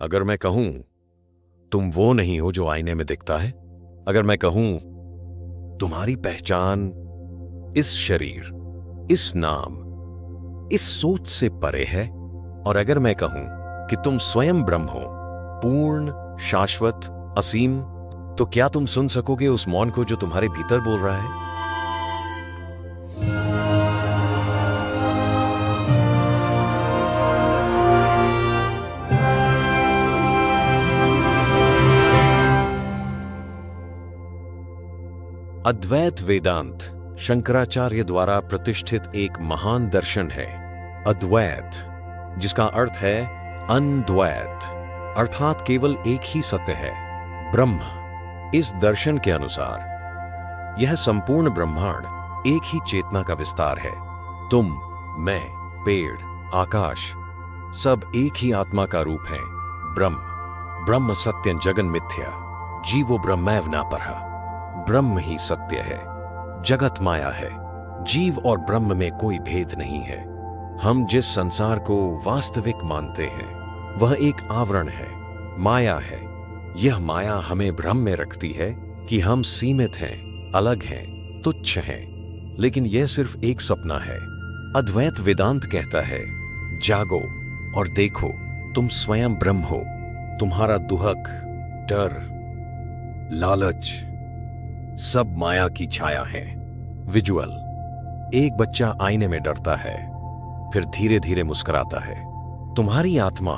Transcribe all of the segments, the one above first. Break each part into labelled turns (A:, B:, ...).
A: अगर मैं कहूं तुम वो नहीं हो जो आईने में दिखता है, अगर मैं कहूं तुम्हारी पहचान इस शरीर, इस नाम, इस सोच से परे है, और अगर मैं कहूं कि तुम स्वयं ब्रह्म हो, पूर्ण, शाश्वत, असीम, तो क्या तुम सुन सकोगे उस मौन को जो तुम्हारे भीतर बोल रहा है? अद्वैत वेदांत शंकराचार्य द्वारा प्रतिष्ठित एक महान दर्शन है। अद्वैत, जिसका अर्थ है अनद्वैत, अर्थात केवल एक ही सत्य है, ब्रह्म। इस दर्शन के अनुसार यह संपूर्ण ब्रह्मांड एक ही चेतना का विस्तार है। तुम, मैं, पेड़, आकाश, सब एक ही आत्मा का रूप हैं, ब्रह्म। ब्रह्म सत्यं जगन मिथ्या, जीवो ब्रह्मैव नापरः। ब्रह्म ही सत्य है, जगत माया है, जीव और ब्रह्म में कोई भेद नहीं है। हम जिस संसार को वास्तविक मानते हैं वह एक आवरण है, माया है। यह माया हमें भ्रम में रखती है कि हम सीमित हैं, अलग हैं, तुच्छ हैं, लेकिन यह सिर्फ एक सपना है। अद्वैत वेदांत कहता है, जागो और देखो, तुम स्वयं ब्रह्म हो। तुम्हारा दुहक, डर, लालच सब माया की छाया है। विजुअल, एक बच्चा आईने में डरता है, फिर धीरे धीरे मुस्कुराता है। तुम्हारी आत्मा,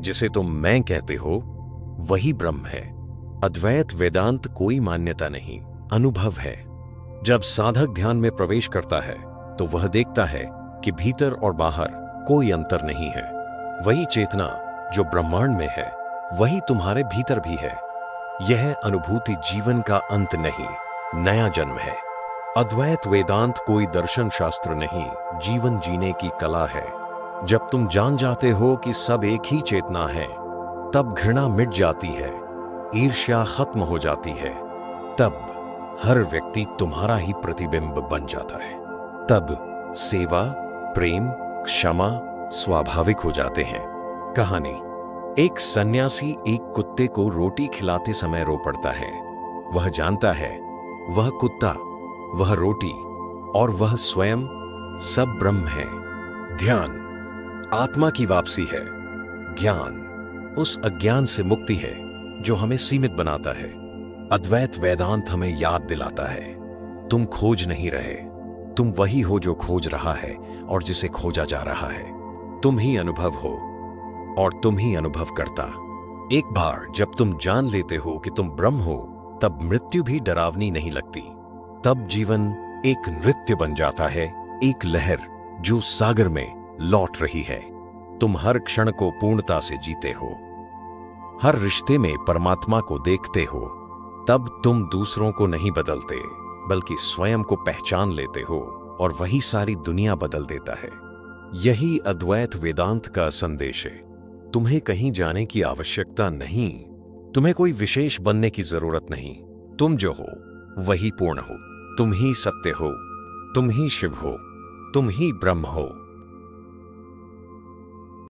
A: जिसे तुम मैं कहते हो, वही ब्रह्म है। अद्वैत वेदांत कोई मान्यता नहीं, अनुभव है। जब साधक ध्यान में प्रवेश करता है तो वह देखता है कि भीतर और बाहर कोई अंतर नहीं है। वही चेतना जो ब्रह्मांड में है वही तुम्हारे भीतर भी है। यह अनुभूति जीवन का अंत नहीं, नया जन्म है। अद्वैत वेदांत कोई दर्शन शास्त्र नहीं, जीवन जीने की कला है। जब तुम जान जाते हो कि सब एक ही चेतना है, तब घृणा मिट जाती है, ईर्ष्या खत्म हो जाती है। तब हर व्यक्ति तुम्हारा ही प्रतिबिंब बन जाता है। तब सेवा, प्रेम, क्षमा स्वाभाविक हो जाते हैं। कहानी, एक सन्यासी एक कुत्ते को रोटी खिलाते समय रो पड़ता है। वह जानता है वह कुत्ता, वह रोटी और वह स्वयं सब ब्रह्म है। ध्यान आत्मा की वापसी है। ज्ञान उस अज्ञान से मुक्ति है जो हमें सीमित बनाता है। अद्वैत वेदांत हमें याद दिलाता है, तुम खोज नहीं रहे, तुम वही हो जो खोज रहा है और जिसे खोजा जा रहा है। तुम ही अनुभव हो और तुम ही अनुभव करता। एक बार जब तुम जान लेते हो कि तुम ब्रह्म हो, तब मृत्यु भी डरावनी नहीं लगती। तब जीवन एक नृत्य बन जाता है, एक लहर जो सागर में लौट रही है। तुम हर क्षण को पूर्णता से जीते हो, हर रिश्ते में परमात्मा को देखते हो। तब तुम दूसरों को नहीं बदलते, बल्कि स्वयं को पहचान लेते हो, और वही सारी दुनिया बदल देता है। यही अद्वैत वेदांत का संदेश है। तुम्हें कहीं जाने की आवश्यकता नहीं, तुम्हें कोई विशेष बनने की जरूरत नहीं। तुम जो हो वही पूर्ण हो, तुम ही सत्य हो, तुम ही शिव हो, तुम ही ब्रह्म हो।